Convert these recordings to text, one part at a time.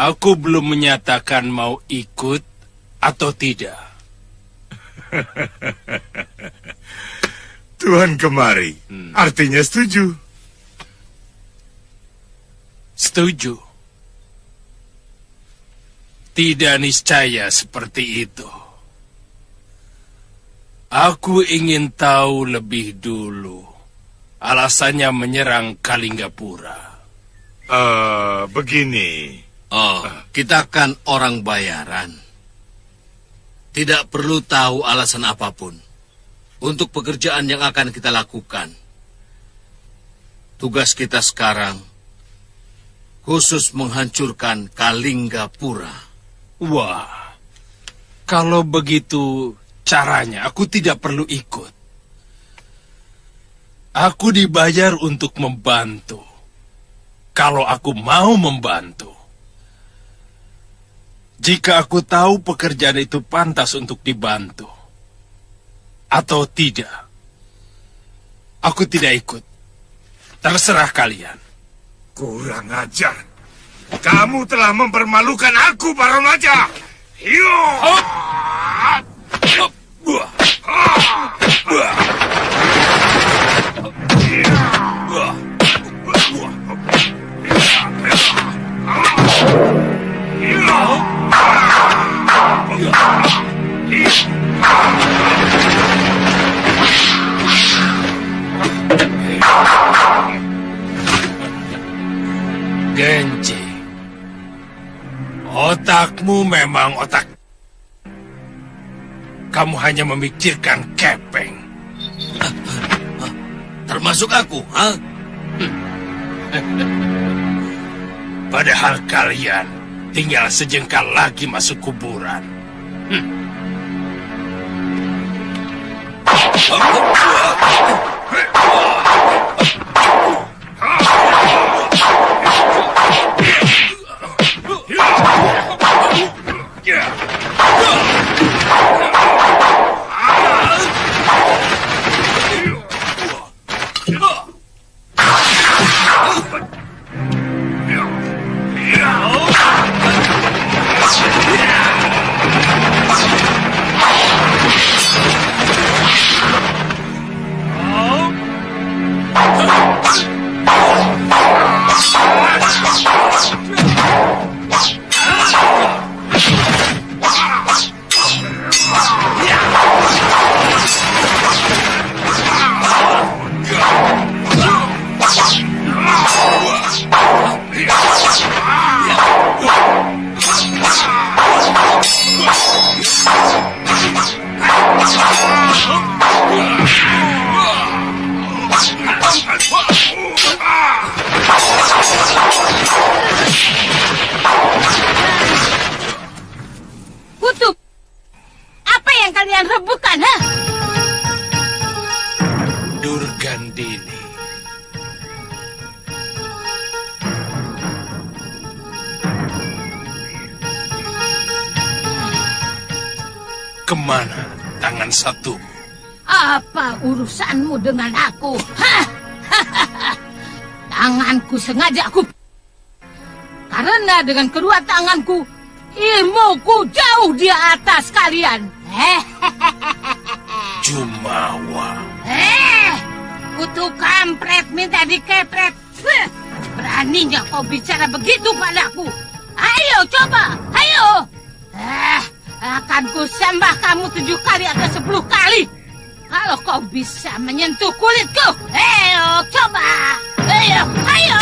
Aku belum menyatakan mau ikut atau tidak. Tuhan kemari, artinya setuju. Setuju. Tidak niscaya seperti itu. Aku ingin tahu lebih dulu alasannya menyerang Kalinggapura. Begini. Oh, kita kan orang bayaran. Tidak perlu tahu alasan apapun untuk pekerjaan yang akan kita lakukan. Tugas kita sekarang khusus menghancurkan Kalinggapura. Wah, kalau begitu caranya aku tidak perlu ikut. Aku dibayar untuk membantu. Kalau aku mau membantu. Jika aku tahu pekerjaan itu pantas untuk dibantu atau tidak, aku tidak ikut. Terserah kalian. Kurang ajar. Kamu telah mempermalukan aku, Baron Raja. Yo! Genji, otakmu memang otak. Kamu hanya memikirkan kepeng. Termasuk aku, ha? Padahal kalian tinggal sejengkal lagi masuk kuburan. ini. Kemana tangan satumu? Apa urusanmu dengan aku? Hah? Tanganku sengaja aku... Karena dengan kedua tanganku, ilmuku jauh di atas kalian. Jumawa. Kutu kampret minta dikepret. Beraninya kau bicara begitu padaku. Ayo coba, ayo. Akan ku sembah kamu 7 kali atau 10 kali. Kalau kau bisa menyentuh kulitku. Ayo coba. Ayo, ayo.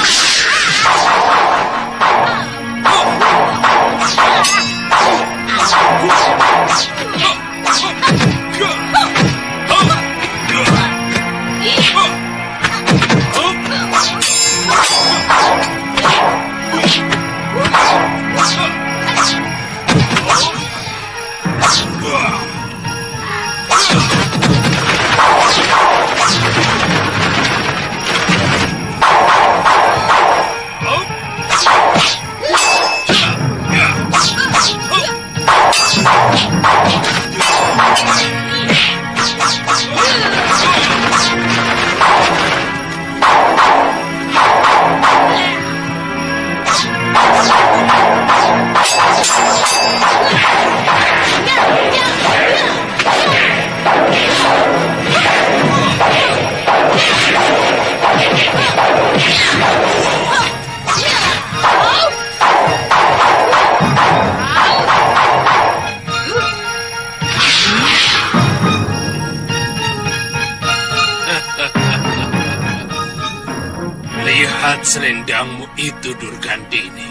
Lihat selendangmu itu, Durgandini.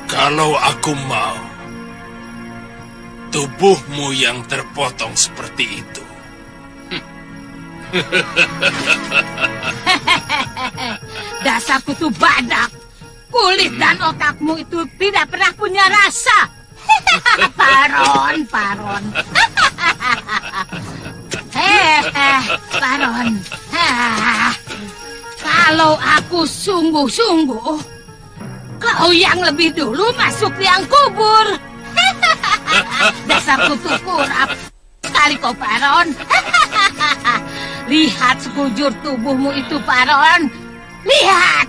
Kalau aku mau, tubuhmu yang terpotong seperti itu. Dasar kutu badak. Kulit dan otakmu itu tidak pernah punya rasa. Paron. Paron. Kalau aku sungguh-sungguh, kau yang lebih dulu masuk liang kubur. Dasar kutu kurap. Sekali kau, Paron. Lihat sekujur tubuhmu itu, Paron. Lihat.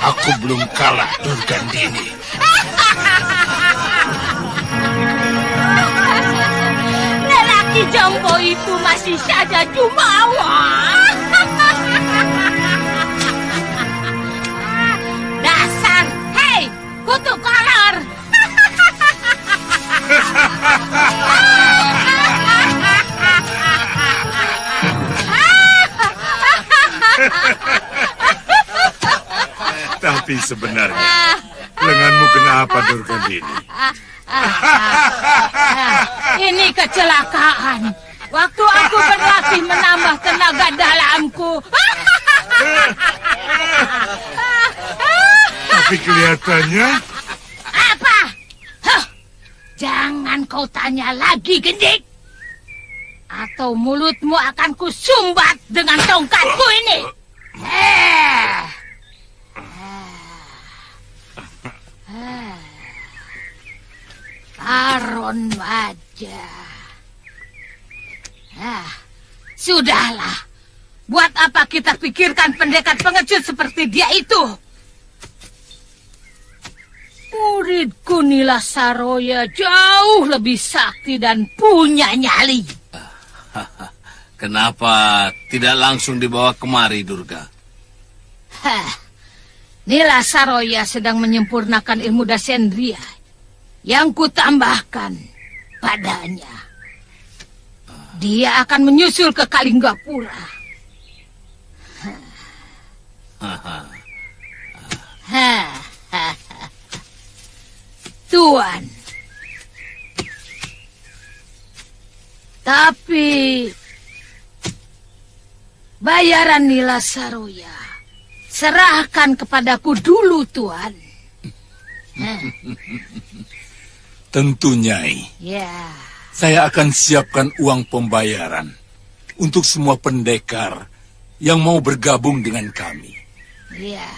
Aku belum kalah, Durgandini. Lelaki jompo itu masih saja jumawa. Dasar, hei, kutu kolor. Tapi sebenarnya, lenganmu kenapa, Durgandini? Ini kecelakaan. Waktu aku berlatih menambah tenaga dalamku. Tapi kelihatannya... Apa? Huh, jangan kau tanya lagi, Gendik. Atau mulutmu akan kusumbat dengan tongkatku ini. Paron wajah. Sudahlah. Buat apa kita pikirkan pendekar pengecut seperti dia itu? Muridku Nila Saroya jauh lebih sakti dan punya nyali. Kenapa tidak langsung dibawa kemari, Durga? Nila Saroya sedang menyempurnakan ilmu Dasendria yang kutambahkan padanya. Dia akan menyusul ke Kalinggapura. Tuan. Tapi bayaran Nila Saroya serahkan kepadaku dulu, Tuan. Tentu, Nyai. Ya. Saya akan siapkan uang pembayaran untuk semua pendekar yang mau bergabung dengan kami. Ya.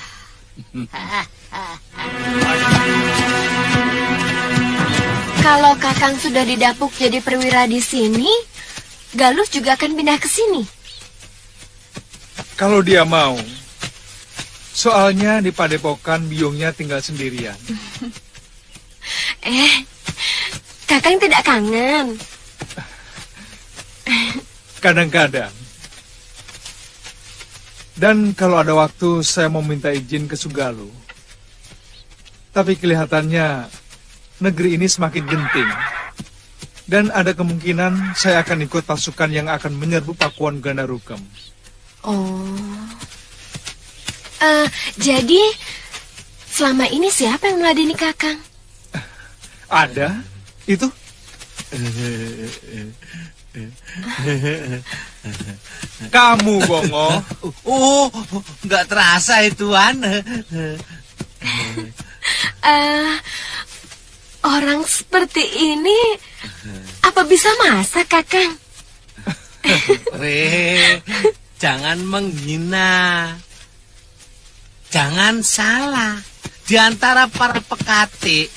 Kalau Kakang sudah didapuk jadi perwira di sini, Galuh juga akan pindah ke sini. Kalau dia mau. Soalnya di Padepokan biungnya tinggal sendirian. Kakang tidak kangen. Kadang-kadang. Dan kalau ada waktu saya mau minta izin ke Sugaluh. Tapi kelihatannya negeri ini semakin genting. Dan ada kemungkinan saya akan ikut pasukan yang akan menyerbu Pakuan Gandarukem. Oh. Jadi selama ini siapa yang meladeni Kakang? Ada? Itu? Kamu, Bongo. Oh, nggak terasa itu, Tuan. Orang seperti ini apa bisa masak, Kakang? Jangan menghina. Jangan salah. Di antara para pekatik,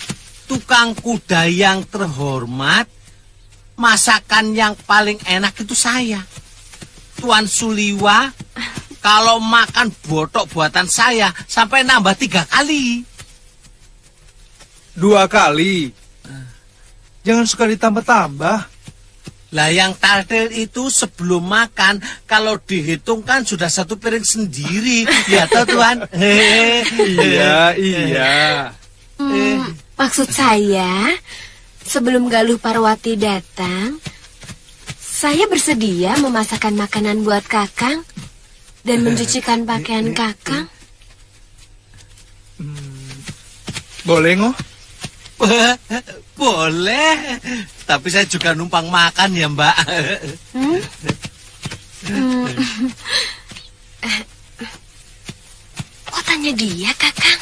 tukang kuda yang terhormat, masakan yang paling enak itu saya. Tuan Suliwa, kalau makan botok buatan saya, sampai nambah 3 kali. 2 kali. Jangan suka ditambah-tambah. Lah yang tardil itu sebelum makan, kalau dihitung kan sudah 1 piring sendiri. Ya toh, Tuan? Iya. Maksud saya, sebelum Galuh Parwati datang, saya bersedia memasakkan makanan buat Kakang dan mencucikan pakaian Kakang. Boleh, Ngoh? Boleh, tapi saya juga numpang makan ya, Mbak. Kok tanya dia, Kakang?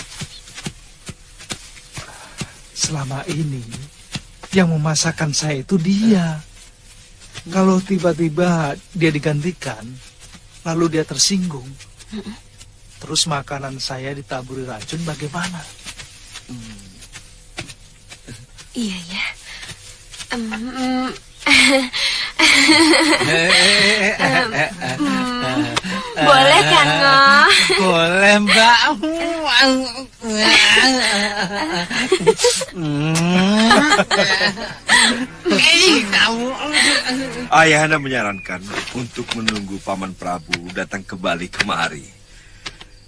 Selama ini, yang memasakkan saya itu dia. Kalau tiba-tiba dia digantikan, lalu dia tersinggung, terus makanan saya ditaburi racun, bagaimana? Iya ya. Boleh kan, Ngoh? Boleh, Mbak. Ayahanda menyarankan untuk menunggu Paman Prabu datang kembali kemari.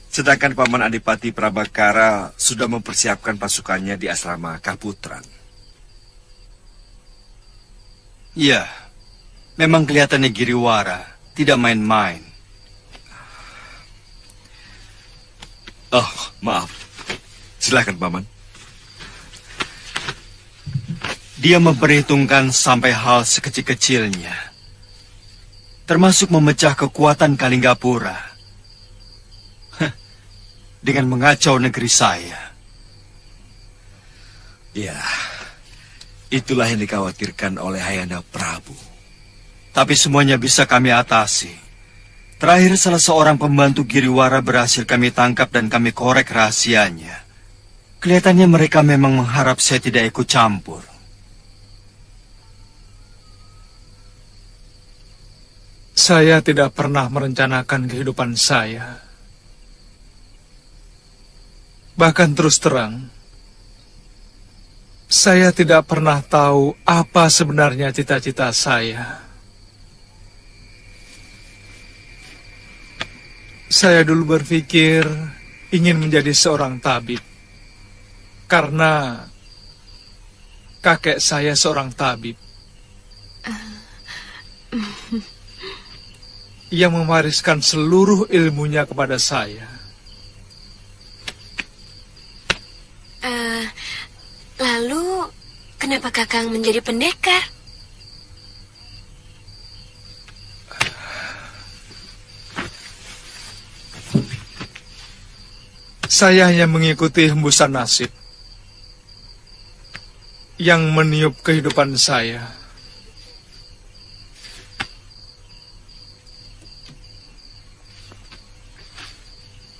Sedangkan Paman Adipati Prabakara sudah mempersiapkan pasukannya di asrama Kaputran. Ya, memang kelihatannya Giriwara tidak main-main. Oh, maaf. Silakan, Paman. Dia memperhitungkan sampai hal sekecil-kecilnya, termasuk memecah kekuatan Kalinggapura dengan mengacau negeri saya. Ya, itulah yang dikhawatirkan oleh Ayahanda Prabu. Tapi semuanya bisa kami atasi. Terakhir salah seorang pembantu Giriwara berhasil kami tangkap dan kami korek rahasianya. Kelihatannya mereka memang mengharap saya tidak ikut campur. Saya tidak pernah merencanakan kehidupan saya. Bahkan terus terang, saya tidak pernah tahu apa sebenarnya cita-cita saya. Saya dulu berpikir ingin menjadi seorang tabib. Karena kakek saya seorang tabib. Ia mewariskan seluruh ilmunya kepada saya. Lalu, kenapa Kakang menjadi pendekar? Saya hanya mengikuti hembusan nasib yang meniup kehidupan saya.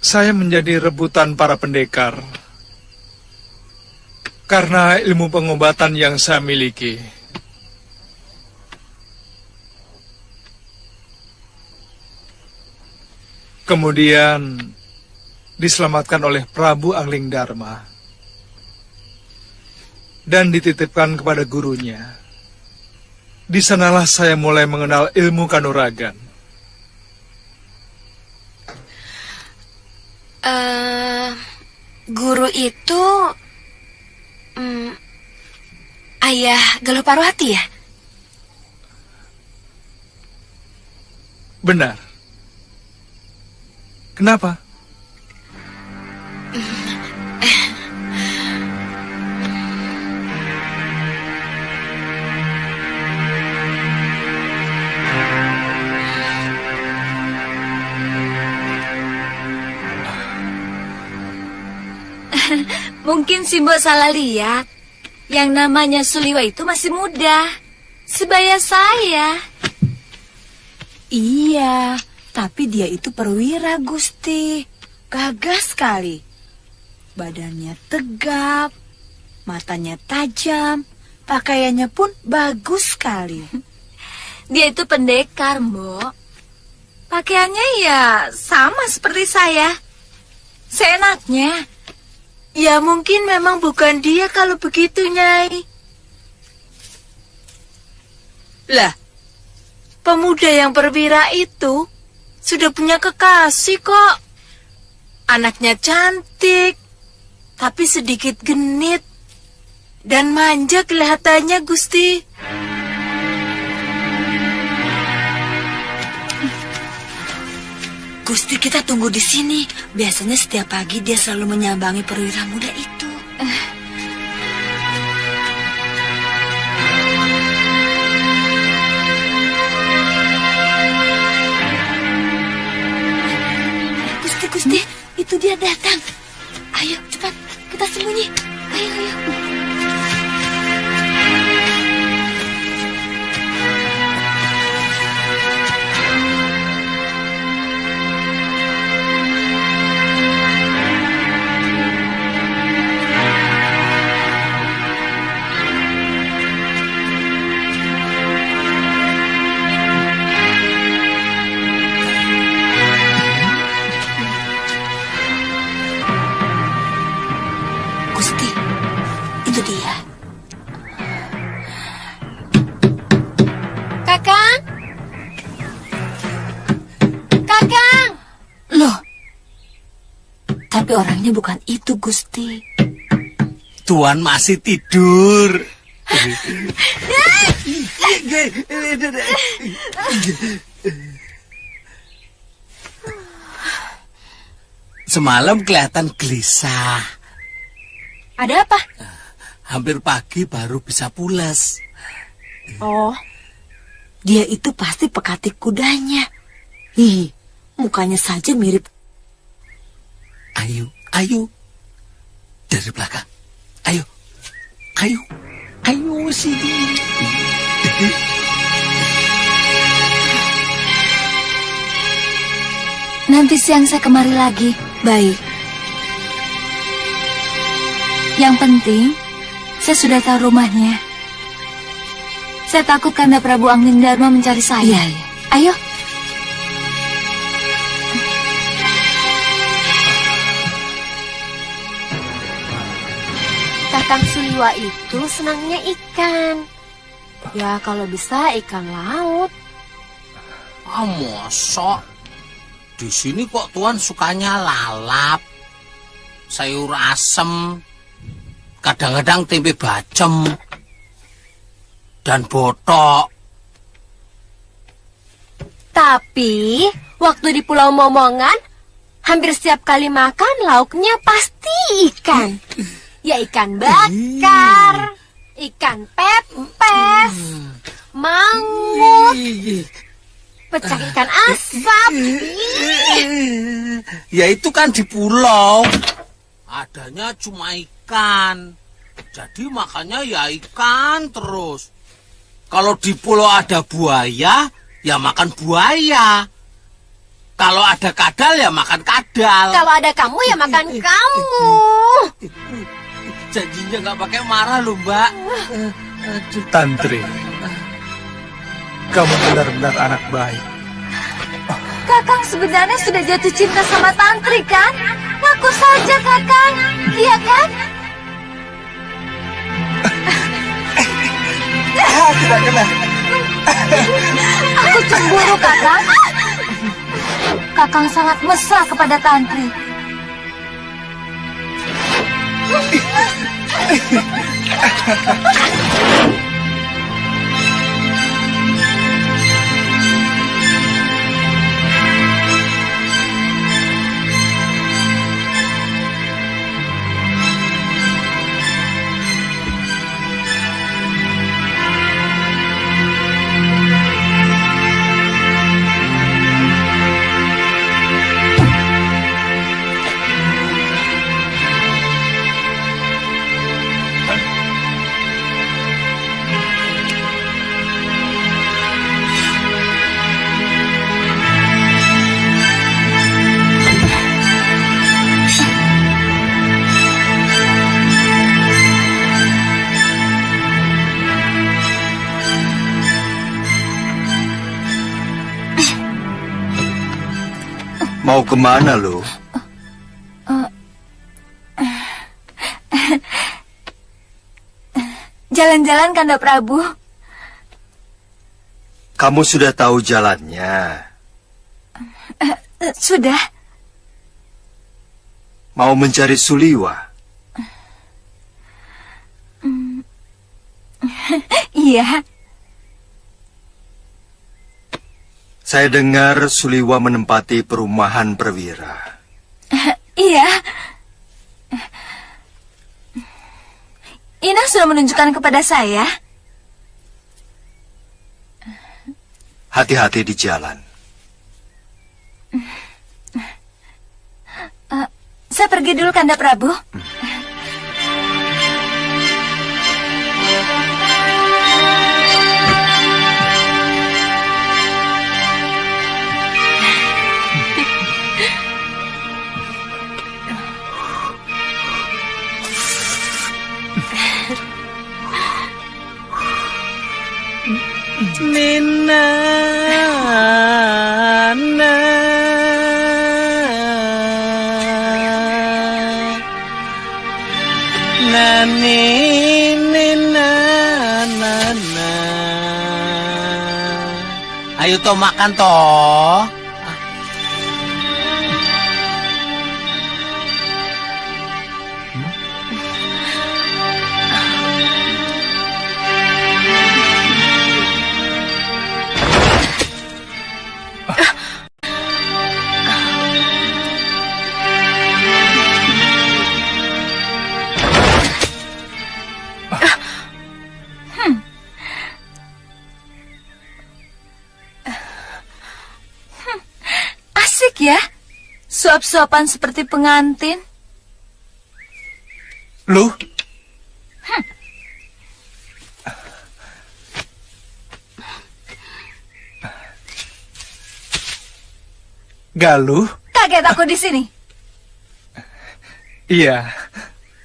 Saya menjadi rebutan para pendekar karena ilmu pengobatan yang saya miliki. Kemudian diselamatkan oleh Prabu Angling Dharma dan dititipkan kepada gurunya. Di sanalah saya mulai mengenal ilmu kanuragan. Guru itu ayah Galuh Parwati ya? Benar. Kenapa? Mungkin si Mbok salah lihat. Yang namanya Suliwa itu masih muda. Sebaya saya. Iya, tapi dia itu perwira, Gusti. Gagah sekali. Badannya tegap, matanya tajam, pakaiannya pun bagus sekali. Dia itu pendekar, Mbok. Pakaiannya ya sama seperti saya. Seenaknya. Ya mungkin memang bukan dia kalau begitu, Nyai. Lah, pemuda yang perwira itu sudah punya kekasih kok. Anaknya cantik, tapi sedikit genit dan manja kelihatannya, Gusti. Gusti, kita tunggu di sini. Biasanya setiap pagi dia selalu menyambangi perwira muda itu. Gusti, itu dia datang. Ayo, cepat, kita sembunyi. Ayo, ayo. Tapi orangnya bukan itu, Gusti. Tuan masih tidur. Semalam kelihatan gelisah. Ada apa? Hampir pagi baru bisa pulas. Oh, dia itu pasti pekatik kudanya. Ih, mukanya saja mirip. Ayo, ayo. Dari belakang. Ayo. Ayo. Ayo sini. Nanti siang saya kemari lagi. Baik. Yang penting, saya sudah tahu rumahnya. Saya takut Kanda Prabu Angling Dharma mencari saya. Iya, iya. Ayo. Kakang Suliwa itu senangnya ikan. Ya kalau bisa ikan laut. Mosok. Di sini kok Tuan sukanya lalap, sayur asem, kadang-kadang tempe bacem, dan botok. Tapi waktu di Pulau Momongan, hampir setiap kali makan lauknya pasti ikan. Ya ikan bakar, Ikan pepes, mangut, pecah ikan asap. Ya itu kan di pulau. Adanya cuma ikan. Jadi makannya ya ikan terus. Kalau di pulau ada buaya, ya makan buaya. Kalau ada kadal, ya makan kadal. Kalau ada kamu, ya makan kamu. Janjinya nggak pakai marah loh, Mbak. Tantri, kamu benar-benar anak baik. Kakang sebenarnya sudah jatuh cinta sama Tantri kan? Ngaku saja Kakang, iya kan? Tidak kena. Aku cemburu Kakang. Kakang sangat mesra kepada Tantri. Mau kemana lo? Jalan-jalan Kanda Prabu. Kamu sudah tahu jalannya? Sudah. Mau mencari Suliwa? Iya. Saya dengar Suliwa menempati perumahan perwira. Iya. Ina sudah menunjukkan kepada saya. Hati-hati di jalan. Saya pergi dulu Kanda Prabu. Nina, Nani, Nina, Nana. Ayo toh makan toh. Ya, suap-suapan seperti pengantin. Lu? Galuh? Kaget aku di sini. Iya,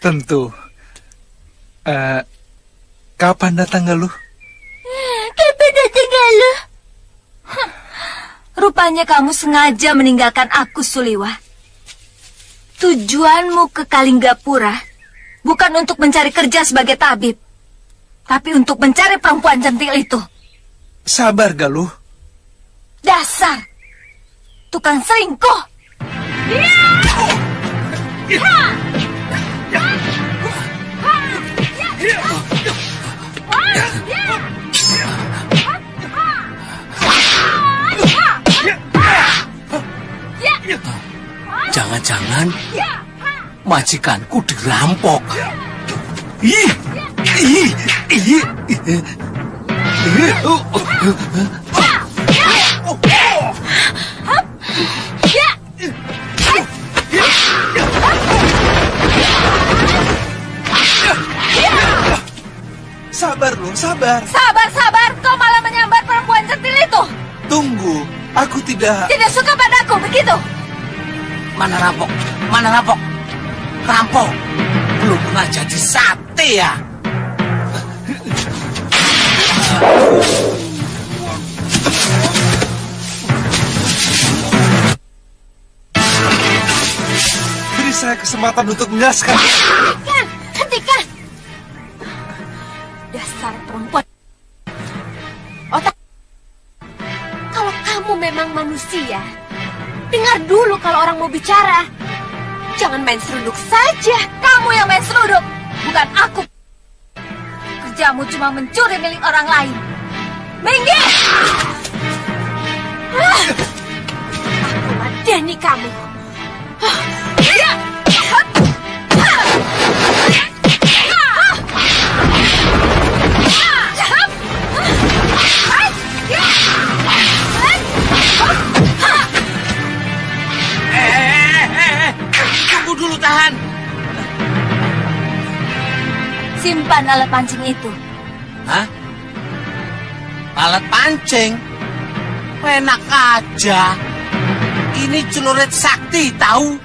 tentu. Kapan datang Galuh? Kapan datang Galuh? Rupanya kamu sengaja meninggalkan aku, Suliwa. Tujuanmu ke Kalinggapura bukan untuk mencari kerja sebagai tabib, tapi untuk mencari perempuan cantik itu. Sabar, Galuh. Dasar tukang selingkuh. Jangan-jangan majikanku dirampok. Ih, Sabar, Lung, sabar. Sabar, kau malah menyambar perempuan centil itu. Tunggu, aku tidak... Tidak suka padaku, begitu? Mana rampok? Mana rampok? Rampok belum pernah jadi sate ya? Beri saya kesempatan untuk menjelaskan. Hentikan! Dasar perempuan. Otak. Kalau kamu memang manusia, dengar dulu kalau orang mau bicara. Jangan main seruduk saja. Kamu yang main seruduk, bukan aku. Kerjamu cuma mencuri milik orang lain. Minggir! Aku ladeni kamu. Tunggu dulu, tahan. Simpan alat pancing itu. Hah? Alat pancing? Enak aja. Ini celurit sakti, tahu?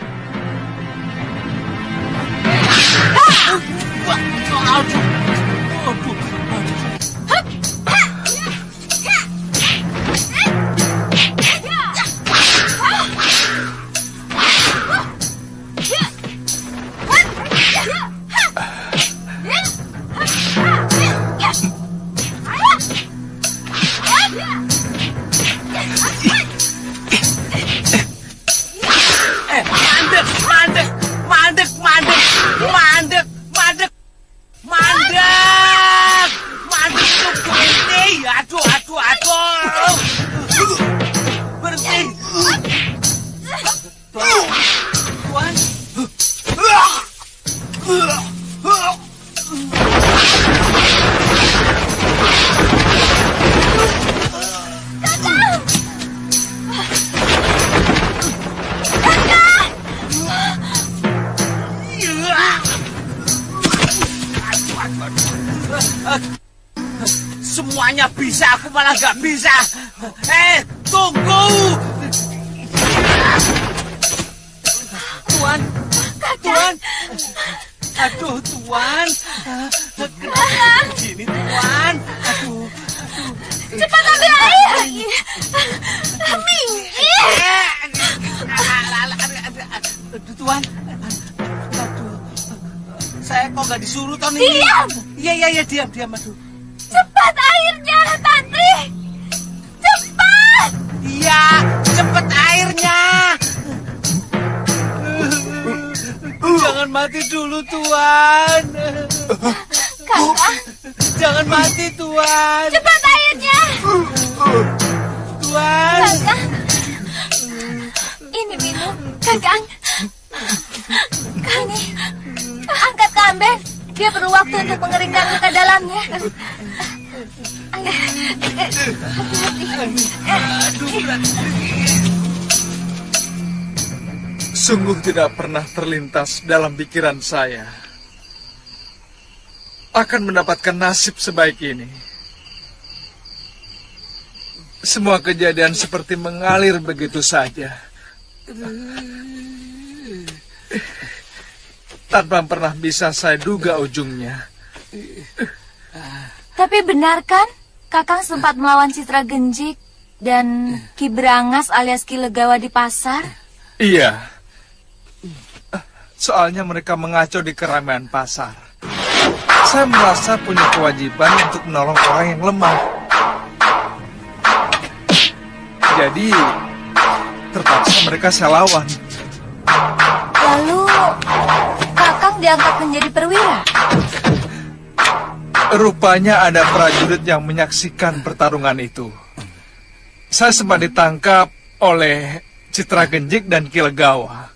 Semuanya bisa, aku malah gak bisa. Tunggu. Tuan. Tuan. Aduh, Tuan. Kenapa begini, Tuan? Aduh. Cepat ambil air. Minggir. Tuan. Aduh. Saya kok gak disuruh, Tony? Diam. Iya, diam. Aduh. Cepat airnya, Tantri. Cepat. Iya, cepat airnya. Jangan mati dulu, Tuan. Kakak. Jangan mati, Tuan. Cepat airnya. Tuan. Kakak. Ini minum, Kakak. Kani, angkat ke Amber. Dia perlu waktu untuk mengeringkan luka dalamnya. Ayo. Sungguh tidak pernah terlintas dalam pikiran saya akan mendapatkan nasib sebaik ini. Semua kejadian seperti mengalir begitu saja, tanpa pernah bisa saya duga ujungnya. Tapi benar kan, Kakang sempat melawan Citra Genjik dan Ki Brangas alias Ki Legawa di pasar? Iya. Soalnya mereka mengacau di keramaian pasar. Saya merasa punya kewajiban untuk menolong orang yang lemah. Jadi, terpaksa mereka saya lawan. Lalu, Kakang diangkat menjadi perwira? Rupanya ada prajurit yang menyaksikan pertarungan itu. Saya sempat ditangkap oleh Citra Genjik dan Ki Legawa.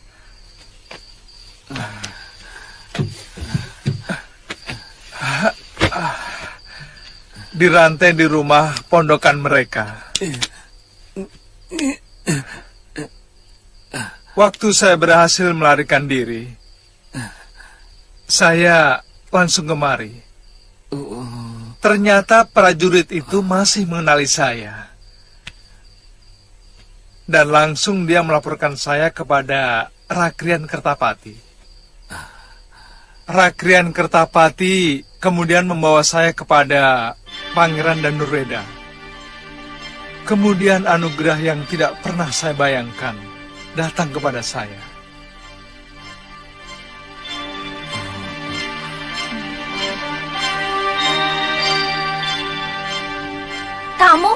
dirantai di rumah pondokan mereka. Waktu saya berhasil melarikan diri, saya langsung kemari. Ternyata prajurit itu masih mengenali saya. Dan langsung dia melaporkan saya kepada Rakrian Kertapati. Rakrian Kertapati kemudian membawa saya kepada Pangeran Danurweda. Kemudian anugerah yang tidak pernah saya bayangkan datang kepada saya. Kamu?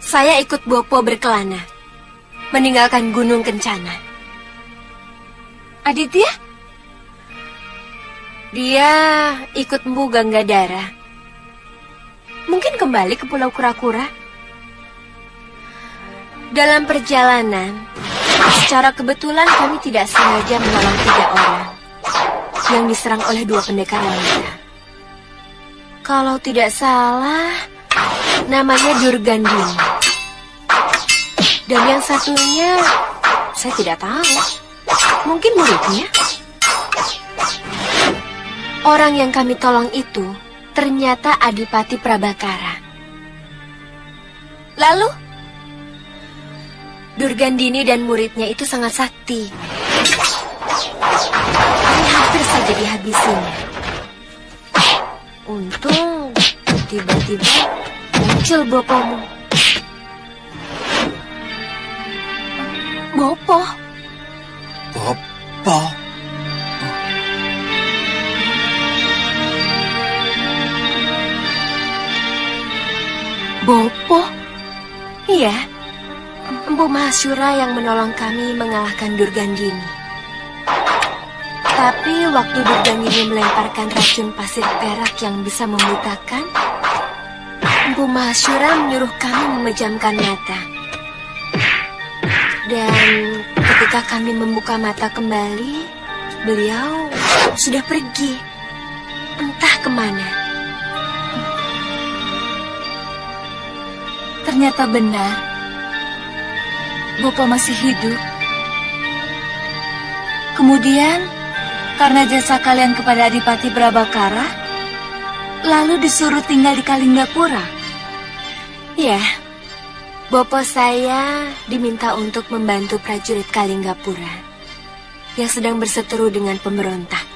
Saya ikut Bopo berkelana, meninggalkan Gunung Kencana. Aditya? Dia ikut Mpu Ganggadara. Mungkin kembali ke Pulau Kura-Kura. Dalam perjalanan, secara kebetulan kami tidak sengaja menolong 3 orang yang diserang oleh 2 pendekar wanita. Kalau tidak salah, namanya Durgandini. Dan yang satunya, saya tidak tahu. Mungkin muridnya. Orang yang kami tolong itu ternyata Adipati Prabakara. Lalu, Durgandini dan muridnya itu sangat sakti. Kami hampir saja dihabisinya. Untung tiba-tiba muncul Bopomu. Bopo? Bopo? Bopo? Iya, Empu Mahasura yang menolong kami mengalahkan Durgandini. Tapi waktu Durgandini melemparkan racun pasir perak yang bisa membutakan, Empu Mahasura menyuruh kami memejamkan mata. Dan ketika kami membuka mata kembali, beliau sudah pergi, entah kemana. Ternyata benar. Bopo masih hidup. Kemudian, karena jasa kalian kepada Adipati Prabakara, lalu disuruh tinggal di Kalinggapura. Ya, Bopo saya diminta untuk membantu prajurit Kalinggapura yang sedang berseteru dengan pemberontak.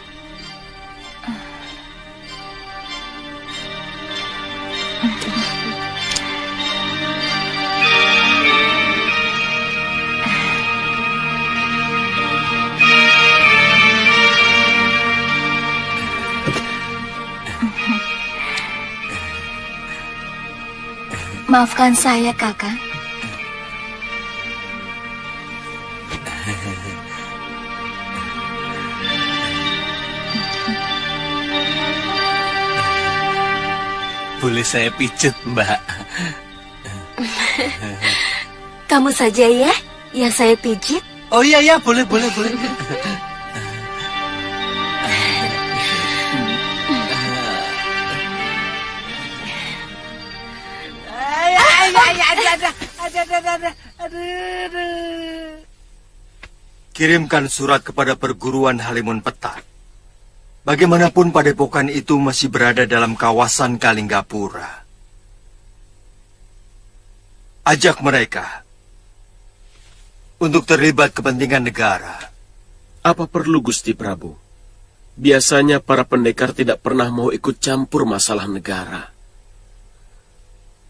Maafkan saya, Kakak. Boleh saya pijet, Mbak? Kamu saja ya yang saya pijit. Oh iya, boleh. Kirimkan surat kepada perguruan Halimun Petak. Bagaimanapun padepokan itu masih berada dalam kawasan Kalinggapura. Ajak mereka untuk terlibat kepentingan negara. Apa perlu Gusti Prabu? Biasanya para pendekar tidak pernah mau ikut campur masalah negara.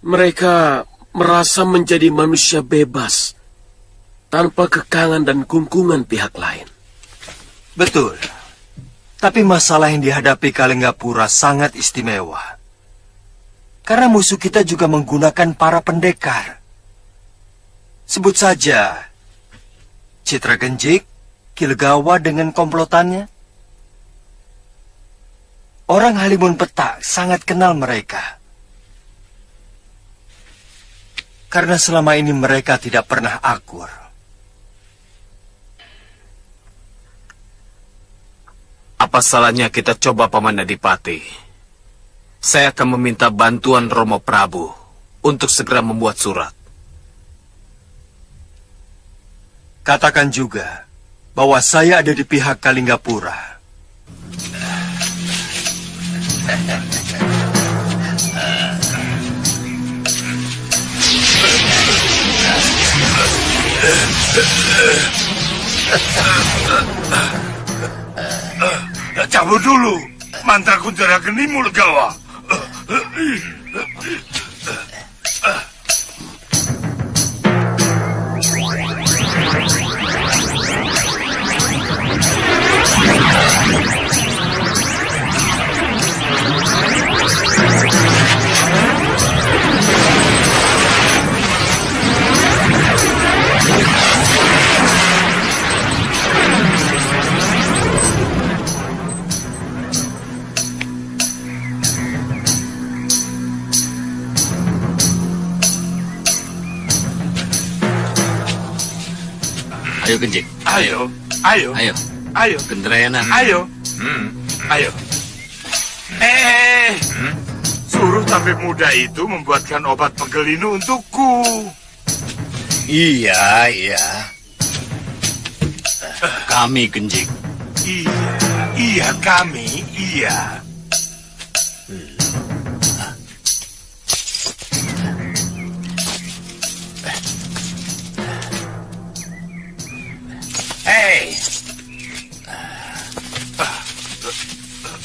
Mereka merasa menjadi manusia bebas, tanpa kekangan dan kungkungan pihak lain. Betul. Tapi masalah yang dihadapi Kalinggapura sangat istimewa. Karena musuh kita juga menggunakan para pendekar. Sebut saja Citra Genjik, Kilegawa dengan komplotannya. Orang Halimun Petak sangat kenal mereka. Karena selama ini mereka tidak pernah akur. Apa apa salahnya kita coba Paman Adipati? Saya akan meminta bantuan Romo Prabu untuk segera membuat surat. Katakan juga bahwa saya ada di pihak Kalinggapura. Cabut dulu, mantra kunjara genimu Legawa. Ayo Genjing. Ayo. Ayo. Gendrayana. Ayo. Ayo. Suruh tape muda itu membuatkan obat pegelinu untukku. Iya. Kami Genjing. Iya kami, iya.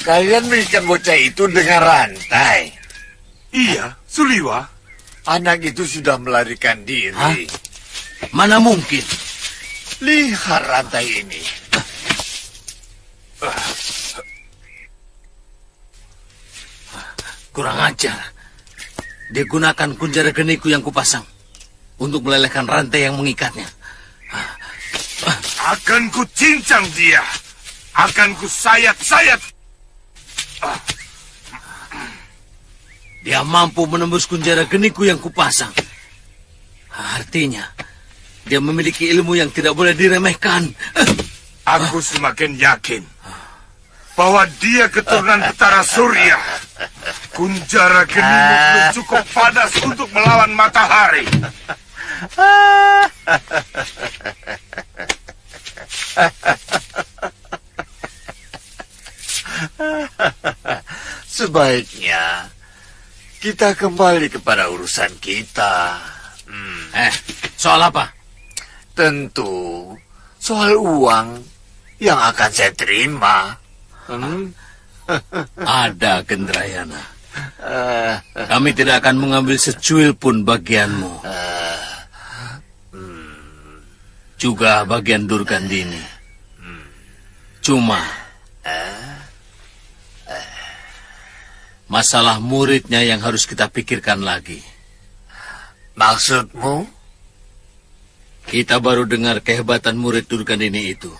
Kalian mengikat bocah itu dengan rantai. Iya, Suliwa. Anak itu sudah melarikan diri. Hah? Mana mungkin? Lihat rantai ini. Kurang ajar. Dia gunakan kunjara geniku yang kupasang untuk melelehkan rantai yang mengikatnya. Akan ku cincang dia. Akan ku sayat-sayat. Dia mampu menembus kunjara geniku yang kupasang. Artinya, dia memiliki ilmu yang tidak boleh diremehkan. Aku semakin yakin bahwa dia keturunan Betara Surya. Kunjara genimu belum cukup panas untuk melawan matahari. Sebaiknya kita kembali kepada urusan kita. Soal apa? Tentu soal uang yang akan saya terima. Ada, Gendrayana. Kami tidak akan mengambil secuil pun bagianmu. Juga bagian Durgandini. Cuma masalah muridnya yang harus kita pikirkan lagi. Maksudmu? Kita baru dengar kehebatan murid Durgandini itu.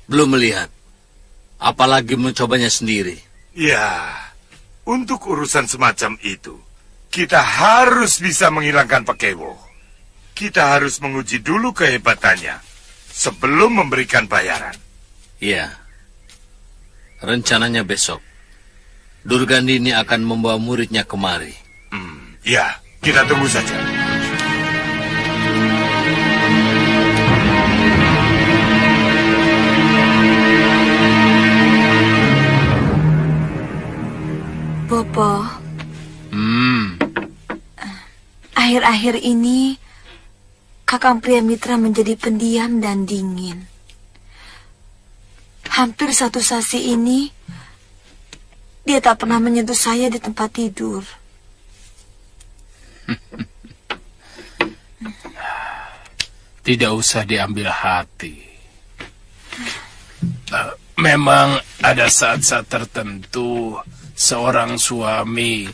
Belum melihat. Apalagi mencobanya sendiri. Ya, untuk urusan semacam itu, kita harus bisa menghilangkan Pekewo. Kita harus menguji dulu kehebatannya sebelum memberikan bayaran. Iya. Rencananya besok, Durgandini akan membawa muridnya kemari. Ya, kita tunggu saja. Bopo. Akhir-akhir ini, Kakang Priamitra menjadi pendiam dan dingin. Hampir satu sasi ini, dia tak pernah menyentuh saya di tempat tidur. Tidak usah diambil hati. Memang ada saat-saat tertentu seorang suami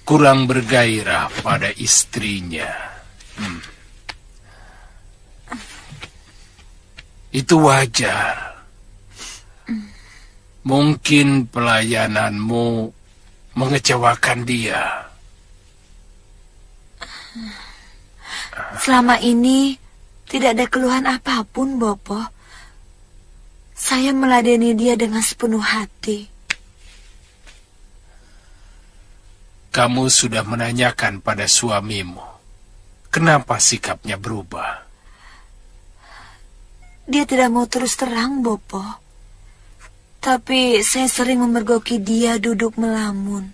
kurang bergairah pada istrinya. Itu wajar. Mungkin pelayananmu mengecewakan dia. Selama ini tidak ada keluhan apapun, Bopo. Saya meladeni dia dengan sepenuh hati. Kamu sudah menanyakan pada suamimu, kenapa sikapnya berubah? Dia tidak mau terus terang, Bopo. Tapi saya sering memergoki dia duduk melamun.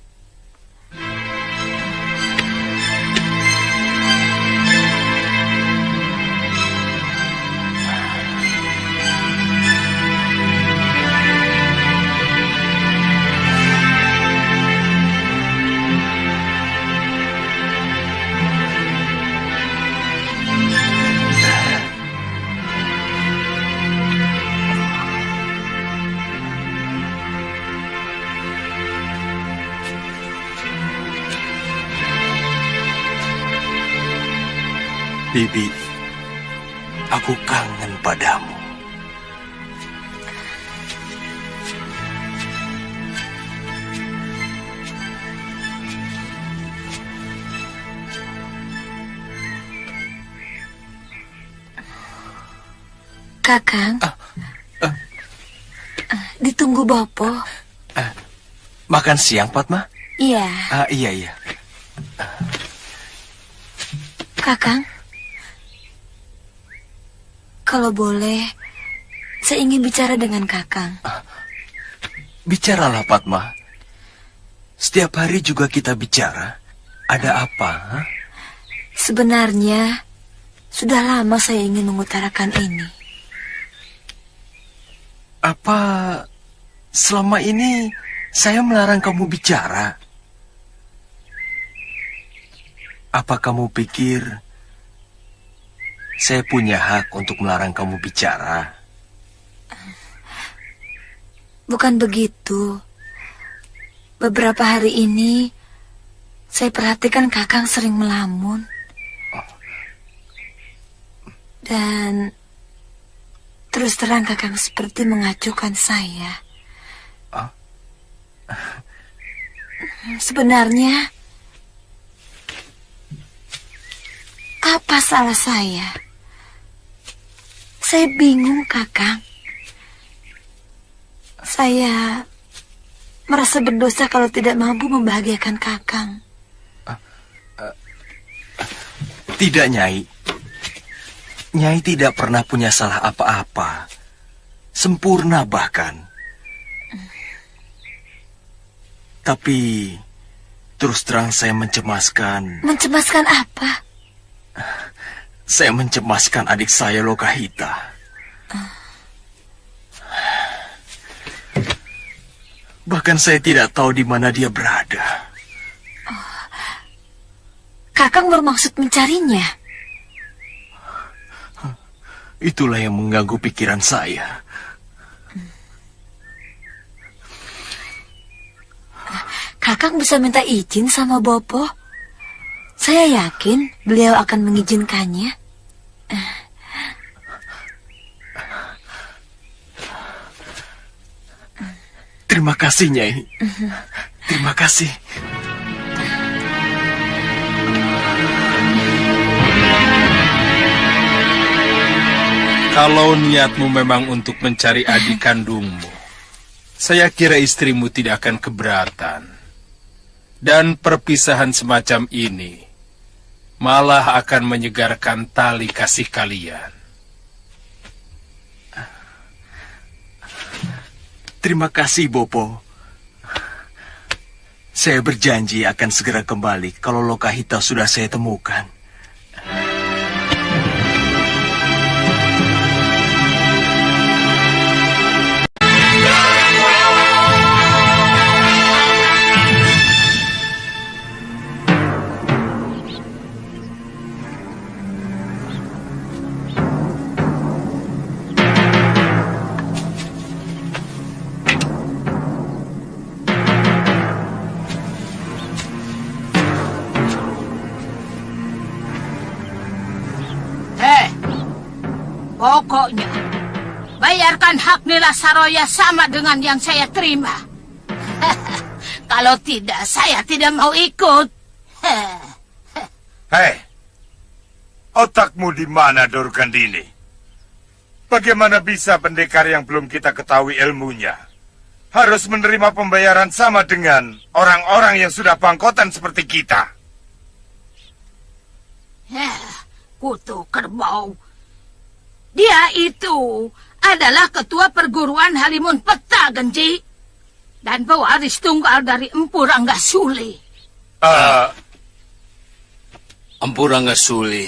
Bibi, aku kangen padamu. Kakang, ditunggu Bopo. Makan siang, Padma? Iya. Iya. Kakang, kalau boleh, saya ingin bicara dengan Kakang. Bicaralah, Padma. Setiap hari juga kita bicara. Ada apa? Ha? Sebenarnya, sudah lama saya ingin mengutarakan ini. Apa selama ini saya melarang kamu bicara? Apa kamu pikir saya punya hak untuk melarang kamu bicara? Bukan begitu. Beberapa hari ini, saya perhatikan Kakang sering melamun. Dan terus terang Kakang seperti mengacuhkan saya. Sebenarnya, apa salah saya? Saya bingung, Kakang. Saya merasa berdosa kalau tidak mampu membahagiakan Kakang. Tidak, Nyai. Nyai tidak pernah punya salah apa-apa. Sempurna bahkan. Tapi terus terang saya mencemaskan. Mencemaskan apa? Saya mencemaskan adik saya, Lokahita. Bahkan saya tidak tahu di mana dia berada. Kakang bermaksud mencarinya? Itulah yang mengganggu pikiran saya. Kakang bisa minta izin sama Bopo. Saya yakin beliau akan mengizinkannya. Terima kasih, Nyai. Terima kasih. Kalau niatmu memang untuk mencari adik kandungmu, saya kira istrimu tidak akan keberatan. Dan perpisahan semacam ini malah akan menyegarkan tali kasih kalian. Terima kasih, Bopo. Saya berjanji akan segera kembali kalau Lokahita sudah saya temukan. Pokoknya, bayarkan hak Nila Saroya sama dengan yang saya terima. Kalau tidak, saya tidak mau ikut. Hei, otakmu di mana, Dorokandini? Bagaimana bisa pendekar yang belum kita ketahui ilmunya harus menerima pembayaran sama dengan orang-orang yang sudah bangkotan seperti kita? Kutu Kerbau. Dia itu adalah ketua perguruan Halimun Peta, Genji. Dan pewaris tunggal dari Empu Ranggasuli. Empu Ranggasuli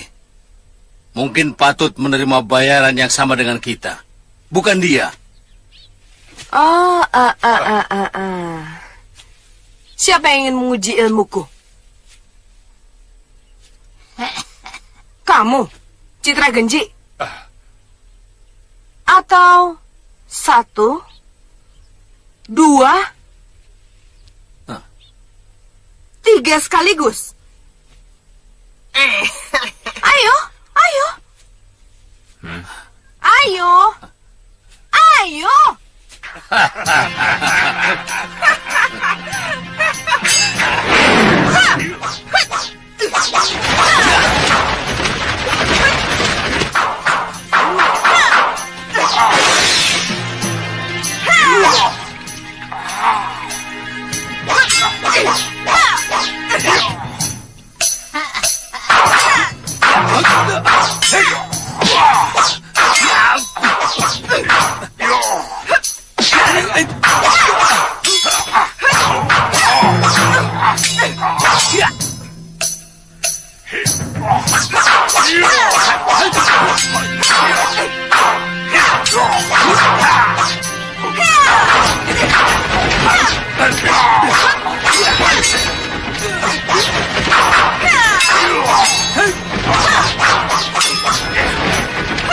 mungkin patut menerima bayaran yang sama dengan kita. Bukan dia. Siapa yang ingin menguji ilmuku? Kamu, Citra Genji? Atau 1, 2, 3 sekaligus? Ayo, ayo. Ayo. Ayo.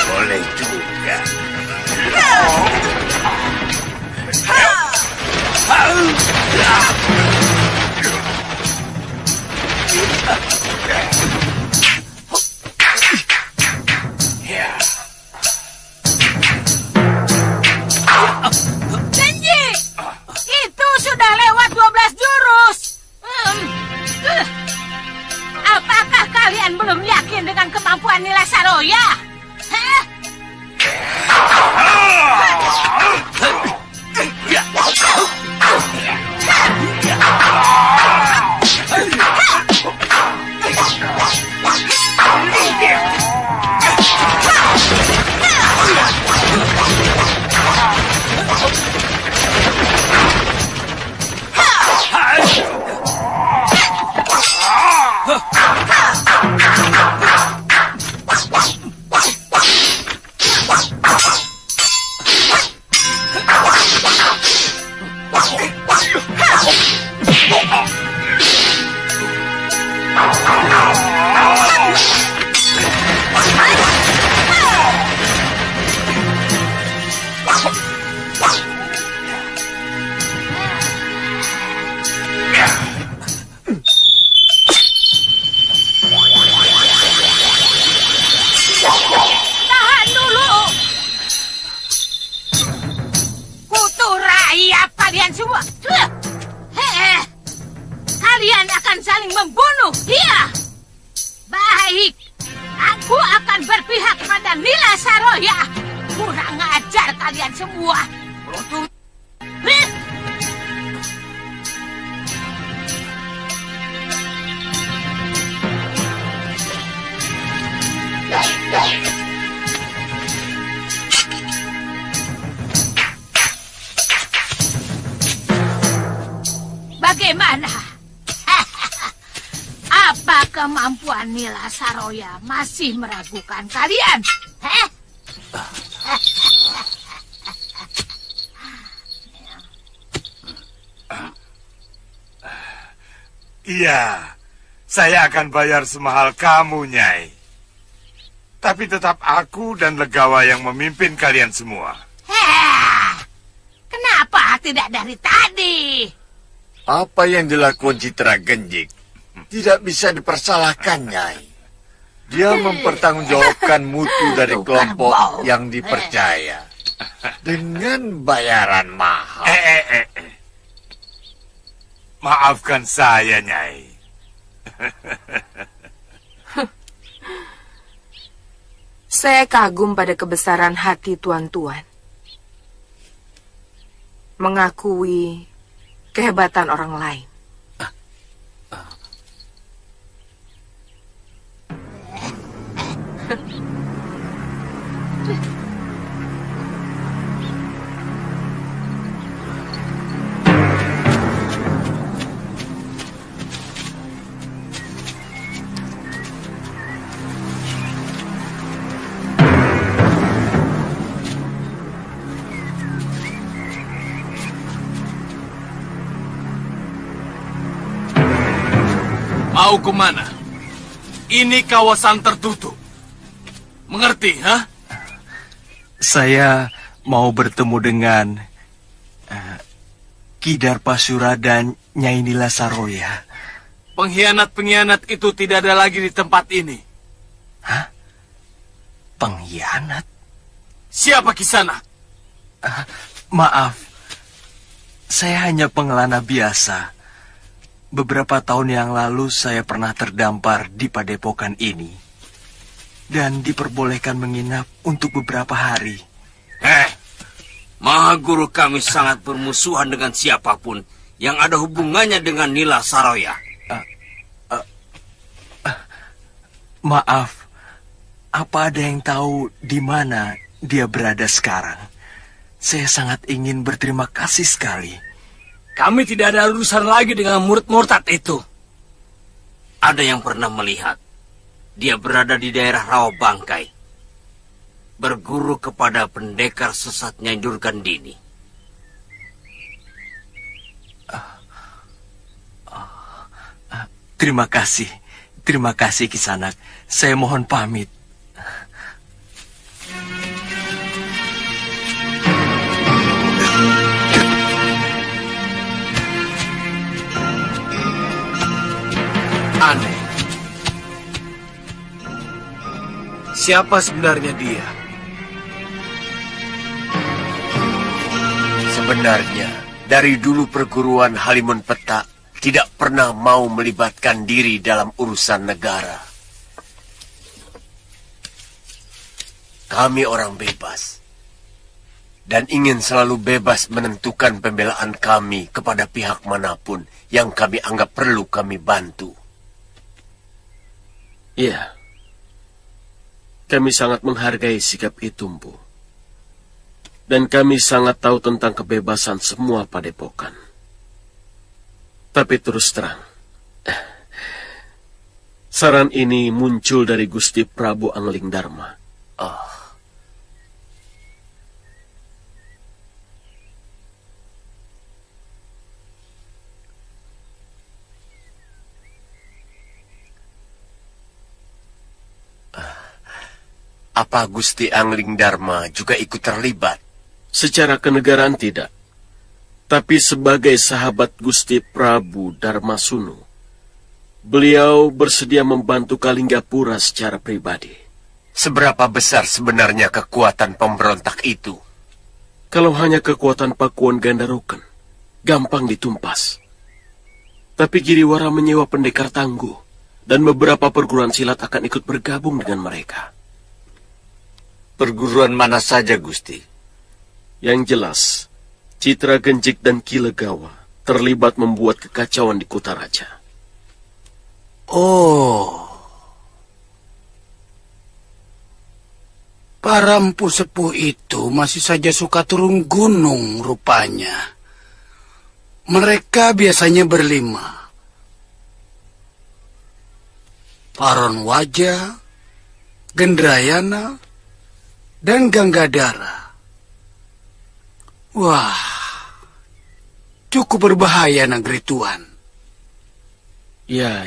Boleh juga. Genji, itu sudah lewat 12 jurus. Apakah kalian belum yakin dengan kemampuan Nila Saroya? Hah? Tahan dulu. Kutu rayap kalian semua. Kalian akan saling membunuh. Iya. Baik. Aku akan berpihak pada Nila Saroya. Kurang ajar kalian semua. Kutu. Bagaimana? Apa kemampuan Nila Saroya masih meragukan kalian? Iya, saya akan bayar semahal kamu, Nyai. Tapi tetap aku dan Legawa yang memimpin kalian semua. Kenapa tidak dari tadi? Apa yang dilakukan Citra Genjik tidak bisa dipersalahkan, Nyai. Dia mempertanggungjawabkan mutu dari kelompok yang dipercaya dengan bayaran mahal. Maafkan saya, Nyai. Saya kagum pada kebesaran hati tuan-tuan. Mengakui kehebatan orang lain. Mau kemana? Ini kawasan tertutup. Mengerti, ha? Saya mau bertemu dengan Ki Darpasura dan Nyai Nila Saroya. Pengkhianat-pengkhianat itu tidak ada lagi di tempat ini. Hah? Pengkhianat? Siapa kisana? Maaf, saya hanya pengelana biasa. Beberapa tahun yang lalu saya pernah terdampar di padepokan ini dan diperbolehkan menginap untuk beberapa hari. Mahaguru kami sangat bermusuhan dengan siapapun yang ada hubungannya dengan Nila Saroya. Maaf, apa ada yang tahu di mana dia berada sekarang? Saya sangat ingin berterima kasih sekali. Kami tidak ada urusan lagi dengan murid murtad itu. Ada yang pernah melihat. Dia berada di daerah Rawa Bangkai. Berguru kepada pendekar sesat Nyai Durgandini. Terima kasih Kisanak. Saya mohon pamit. Aneh. Siapa sebenarnya dia? Sebenarnya, dari dulu perguruan Halimun Petak tidak pernah mau melibatkan diri dalam urusan negara. Kami orang bebas. Dan ingin selalu bebas menentukan pembelaan kami kepada pihak manapun yang kami anggap perlu kami bantu. Iya, kami sangat menghargai sikap itu, Mpu. Dan kami sangat tahu tentang kebebasan semua padepokan. Tapi terus terang, saran ini muncul dari Gusti Prabu Angling Darma. Apa Gusti Angling Darma juga ikut terlibat? Secara kenegaraan tidak. Tapi sebagai sahabat Gusti Prabu Darmasunu, beliau bersedia membantu Kalinggapura secara pribadi. Seberapa besar sebenarnya kekuatan pemberontak itu? Kalau hanya kekuatan Pakuan Gandaroken, gampang ditumpas. Tapi Giriwara menyewa pendekar tangguh, dan beberapa perguruan silat akan ikut bergabung dengan mereka. Perguruan mana saja, Gusti? Yang jelas, Citra Genjik dan Kilegawa terlibat membuat kekacauan di Kutaraja. Oh. Para empu sepuh itu masih saja suka turun gunung rupanya. Mereka biasanya berlima. Paron Waja, Gendrayana, dan Ganggadara. Wah, cukup berbahaya negeri Tuan. Ya.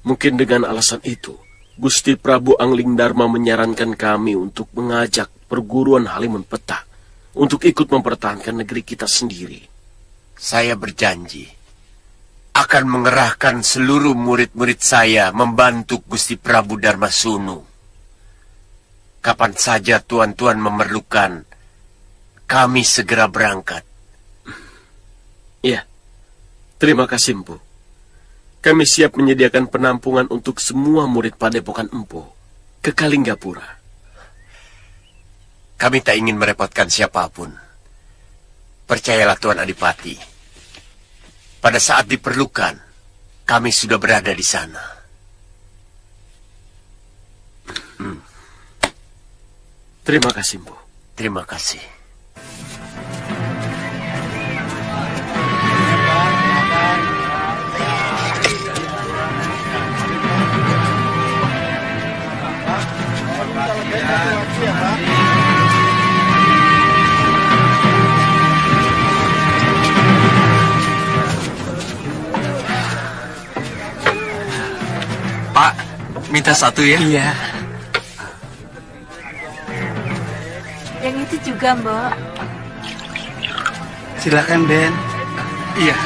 Mungkin dengan alasan itu, Gusti Prabu Angling Darma menyarankan kami untuk mengajak perguruan Halimun Petak untuk ikut mempertahankan negeri kita sendiri. Saya berjanji akan mengerahkan seluruh murid-murid saya membantu Gusti Prabu Darmasunu. Kapan saja tuan-tuan memerlukan, kami segera berangkat. Iya, terima kasih, Empu. Kami siap menyediakan penampungan untuk semua murid padepokan Empu. ke Kalinggapura. Kami tak ingin merepotkan siapapun. Percayalah Tuan Adipati. Pada saat diperlukan, kami sudah berada di sana. Terima kasih, Bu. Terima kasih. Pak, minta satu ya? Iya. Yang itu juga, Mbok. Silakan, Den. Iya.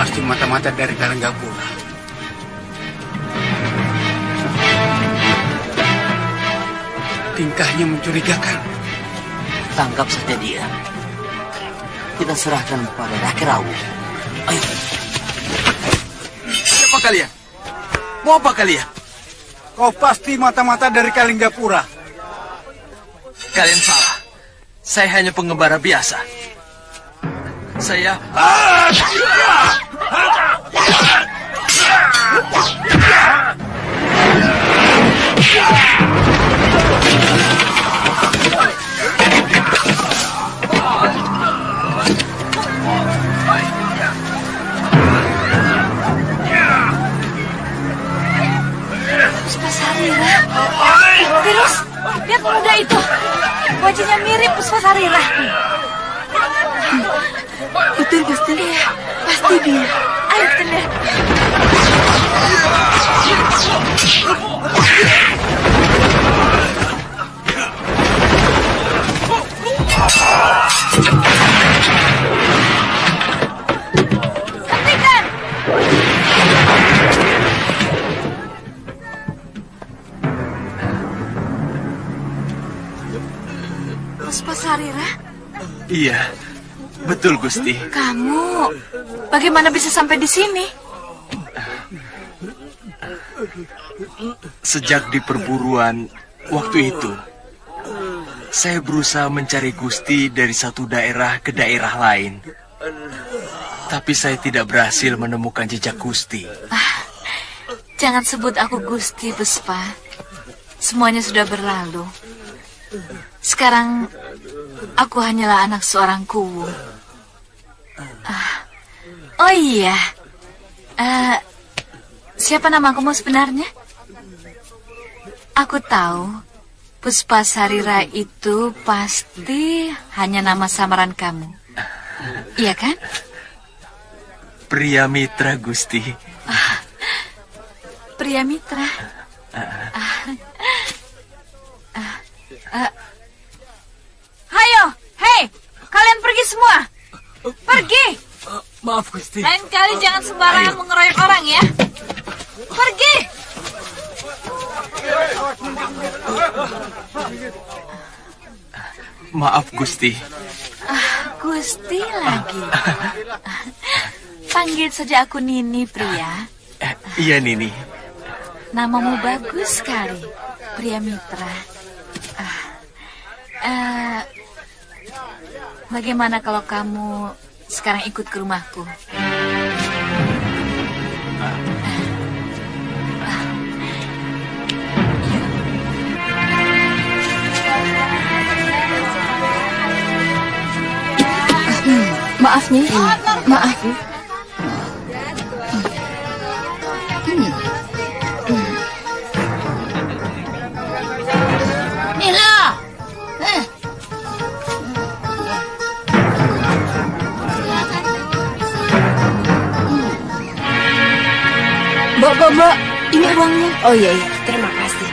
Pasti mata-mata dari Kalinggapura. Tingkahnya mencurigakan. Tangkap saja dia. Kita serahkan pada Raki Rawu. Ayo. Siapa kalian? Mau apa kalian? Kau pasti mata-mata dari Kalinggapura. Kalian salah. Saya hanya pengembara biasa. Saya... Puspasarira. Terus, lihat pemuda itu. Wajahnya mirip Puspasarira. Betul, Gusti. Iya, pasti dia. Ayo kita lihat. Hentikan! Puspasarira? Iya, betul Gusti. Kamu bagaimana bisa sampai di sini? Sejak di perburuan waktu itu, saya berusaha mencari Gusti dari satu daerah ke daerah lain. Tapi saya tidak berhasil menemukan jejak Gusti. Jangan sebut aku Gusti, Puspa. Semuanya sudah berlalu. Sekarang aku hanyalah anak seorang kuwu. Oh iya, siapa nama kamu sebenarnya? Aku tahu Puspasarira itu pasti hanya nama samaran kamu. Iya kan? Pria mitra Gusti. Pria mitra. Hayo, hei, kalian pergi semua. Pergi. Maaf Gusti. Lain kali jangan sembarangan mengeroyok orang ya. Pergi. Maaf Gusti. Gusti lagi. Panggil saja aku Nini, pria. Iya Nini. Namamu bagus sekali, pria mitra. Bagaimana kalau kamu sekarang ikut ke rumahku? Maaf nih, maaf. Mbak, ini uangnya. Oh iya, terima kasih.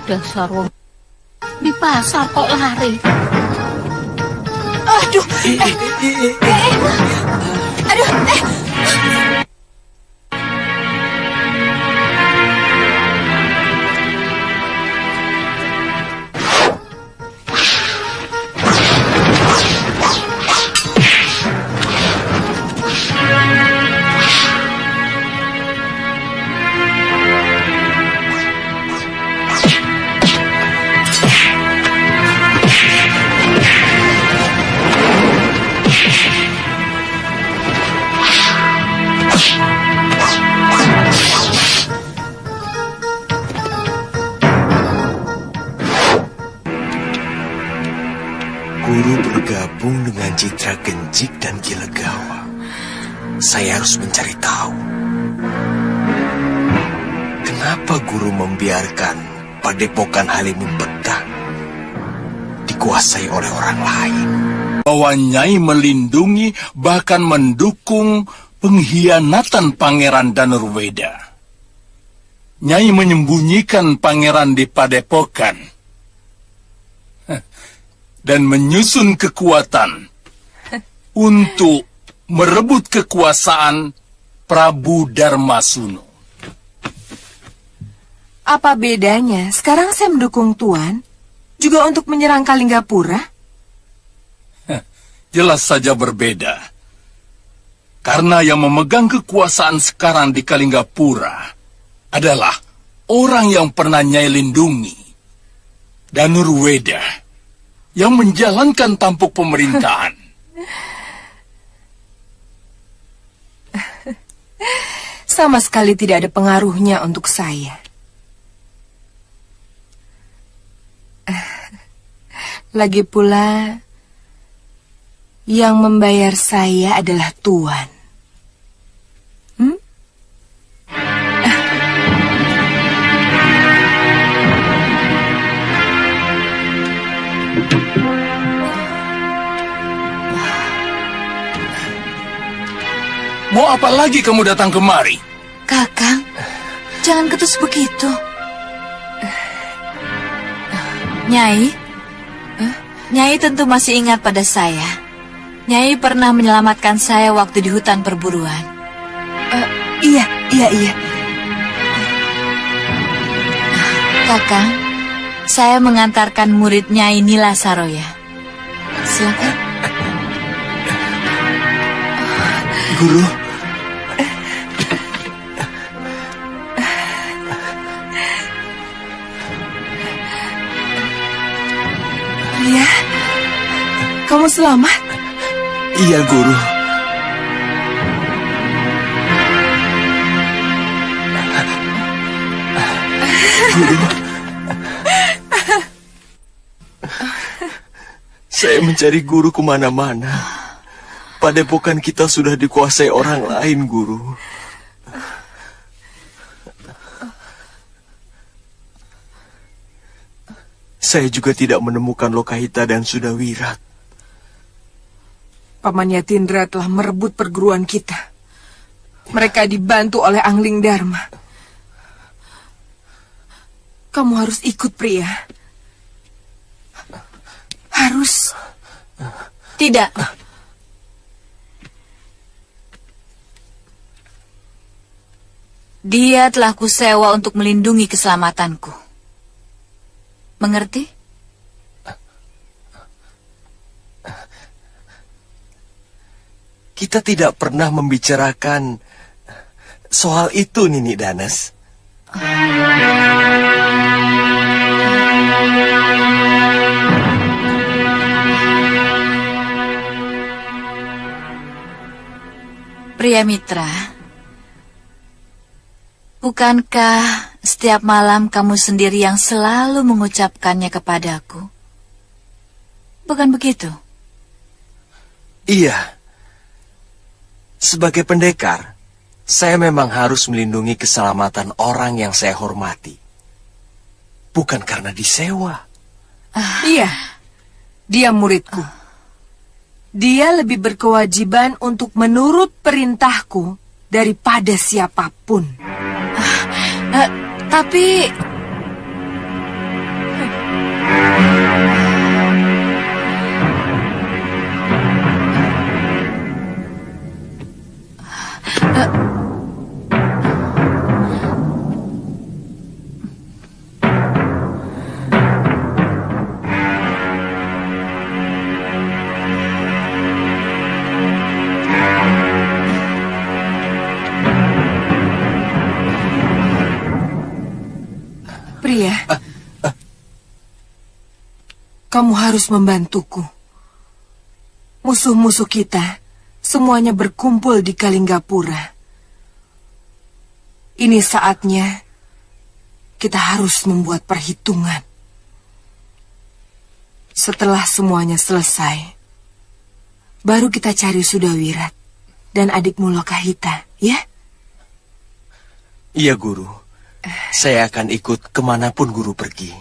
Dasar wong di pasar kok lari. Aduh. Aduh. Guru bergabung dengan Citra Genjik dan Ki Legawa. Saya harus mencari tahu. Kenapa guru membiarkan Padepokan Halimun Peta dikuasai oleh orang lain? Bahwa Nyai melindungi bahkan mendukung pengkhianatan Pangeran Danurweda. Nyai menyembunyikan pangeran di Padepokan dan menyusun kekuatan untuk merebut kekuasaan Prabu Darmasuno. Apa bedanya? Sekarang saya mendukung Tuan juga untuk menyerang Kalinggapura? Jelas saja berbeda. Karena yang memegang kekuasaan sekarang di Kalinggapura adalah orang yang pernah Nyai lindungi, Danurweda, yang menjalankan tampuk pemerintahan. Sama sekali tidak ada pengaruhnya untuk saya. Lagi pula, yang membayar saya adalah Tuan. Mau apa lagi kamu datang kemari? Kakang, jangan ketus begitu. Nyai, Nyai tentu masih ingat pada saya. Nyai pernah menyelamatkan saya waktu di hutan perburuan. Iya. Kakang, saya mengantarkan murid Nyai Nila Saroya. Silakan. Guru. Iya, kamu selamat? Iya, Guru. Guru. Saya mencari guru kemana-mana. Padepokan kita sudah dikuasai orang lain, Guru. Saya juga tidak menemukan Lokahita dan Sudawirat. Paman Yatindra telah merebut perguruan kita. Mereka dibantu oleh Angling Dharma. Kamu harus ikut, pria. Harus. Tidak. Dia telah kusewa untuk melindungi keselamatanku. Mengerti? Kita tidak pernah membicarakan soal itu, Nini Danes. Pria Mitra, bukankah setiap malam kamu sendiri yang selalu mengucapkannya kepadaku? Bukan begitu? Iya. Sebagai pendekar, saya memang harus melindungi keselamatan orang yang saya hormati. Bukan karena disewa. Iya, dia muridku. Dia lebih berkewajiban untuk menurut perintahku daripada siapapun. Tapi... Pria, kamu harus membantuku. Musuh-musuh kita semuanya berkumpul di Kalinggapura. Ini saatnya kita harus membuat perhitungan. Setelah semuanya selesai, baru kita cari Sudawirat dan adikmu Lokahita, ya? Iya, Guru. Saya akan ikut kemanapun Guru pergi.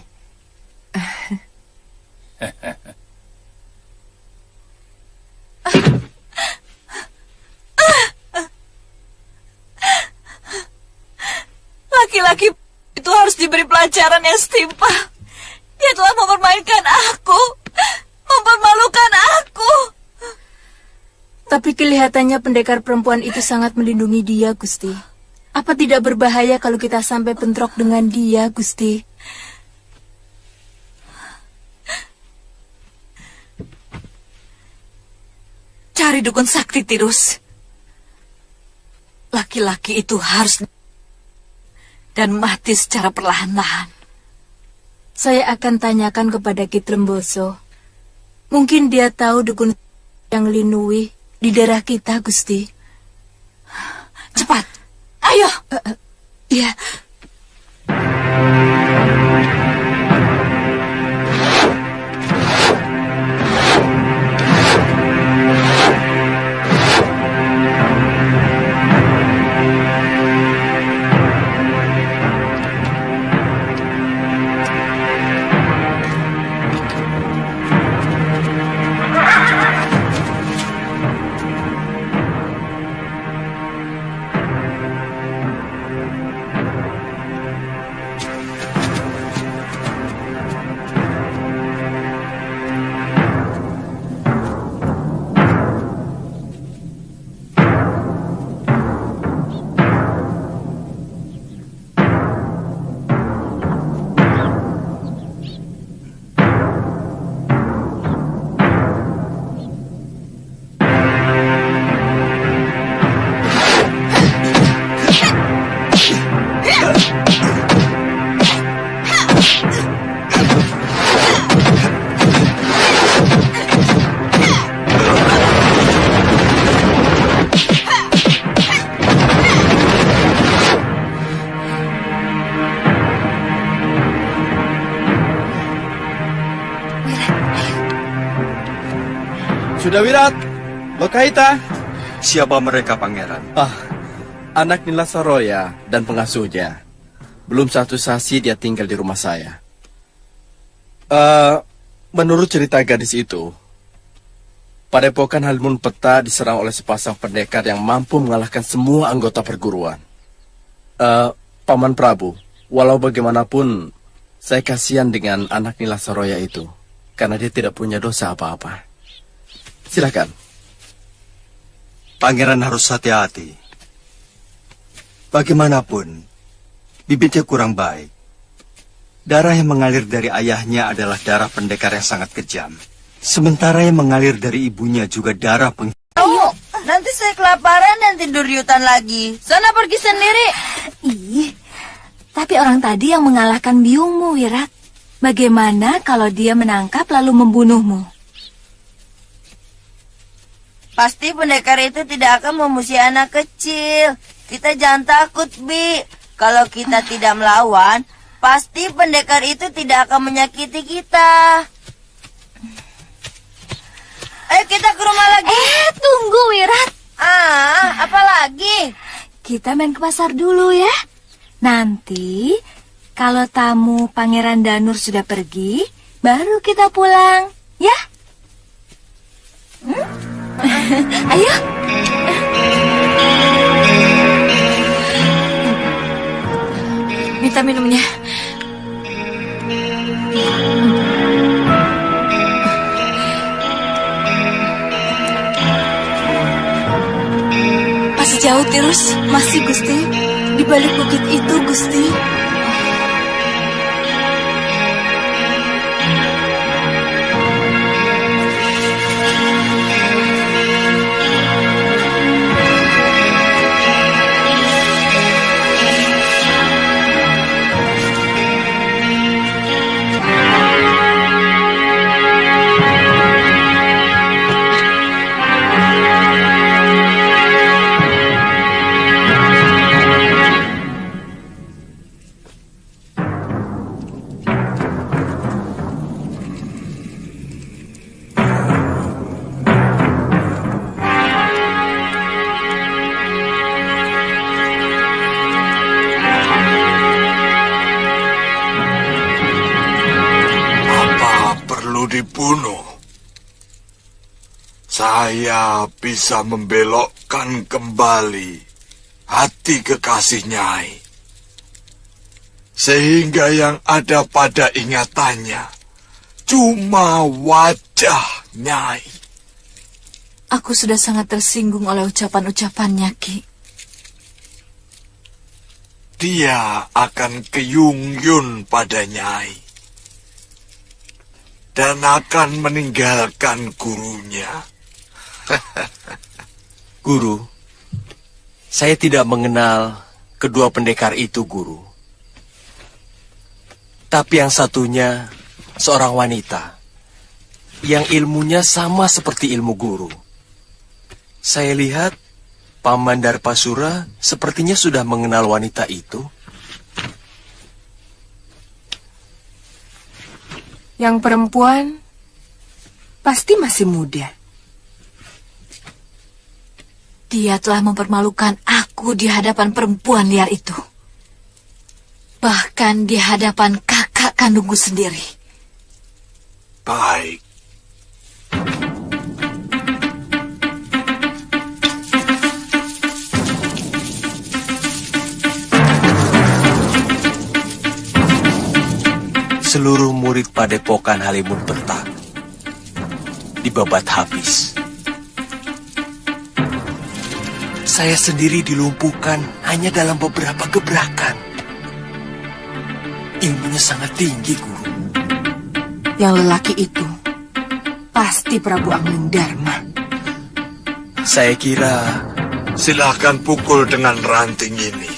Laki-laki itu harus diberi pelajaran yang setimpal. Dia telah mempermainkan aku, mempermalukan aku. Tapi kelihatannya pendekar perempuan itu sangat melindungi dia, Gusti. Apa tidak berbahaya kalau kita sampai bentrok dengan dia, Gusti? Cari dukun sakti, Tirus. Laki-laki itu harus dan mati secara perlahan-lahan. Saya akan tanyakan kepada Ki Tremboso. Mungkin dia tahu dukun yang linui di daerah kita, Gusti. Cepat, ayo. Iya. Sudawirat, Lokahita. Siapa mereka, Pangeran? Anak Nila Saroya dan pengasuhnya. Belum 1 sasi dia tinggal di rumah saya. Menurut cerita gadis itu, Padepokan Halimun Peta diserang oleh sepasang pendekar yang mampu mengalahkan semua anggota perguruan. Paman Prabu, walau bagaimanapun, saya kasihan dengan anak Nila Saroya itu, karena dia tidak punya dosa apa-apa. Silakan. Pangeran harus hati-hati. Bagaimanapun, bibitnya kurang baik. Darah yang mengalir dari ayahnya adalah darah pendekar yang sangat kejam. Sementara yang mengalir dari ibunya juga darah Ayo, nanti saya kelaparan dan tidur di hutan lagi. Sana pergi sendiri. Ih, tapi orang tadi yang mengalahkan biungmu, Wirat. Bagaimana kalau dia menangkap lalu membunuhmu? Pasti pendekar itu tidak akan memusuhi anak kecil. Kita jangan takut, Bi. Kalau kita tidak melawan, pasti pendekar itu tidak akan menyakiti kita. Ayo kita ke rumah lagi. Tunggu Wirat. Apa lagi? Kita main ke pasar dulu ya. Nanti kalau tamu Pangeran Danur sudah pergi, baru kita pulang, ya? Ayo. Minta minumnya. Masih jauh terus? Masih, Gusti. Di balik bukit itu, Gusti. Dibunuh. Saya bisa membelokkan kembali hati kekasih Nyai. Sehingga yang ada pada ingatannya cuma wajah Nyai. Aku sudah sangat tersinggung oleh ucapan-ucapannya, Ki. Dia akan keyung-yun pada Nyai. Dan akan meninggalkan gurunya. Guru, saya tidak mengenal kedua pendekar itu, Guru. Tapi yang satunya seorang wanita yang ilmunya sama seperti ilmu Guru. Saya lihat Paman Darpasura sepertinya sudah mengenal wanita itu. Yang perempuan pasti masih muda. Dia telah mempermalukan aku di hadapan perempuan liar itu. Bahkan di hadapan kakak kandungku sendiri. Baik. Seluruh murid Padepokan Halimun Petak dibabat habis. Saya sendiri dilumpuhkan hanya dalam beberapa gebrakan. Ilmunya sangat tinggi, Guru. Yang lelaki itu pasti Prabu Anglingdarma. Saya kira... Silakan pukul dengan ranting ini.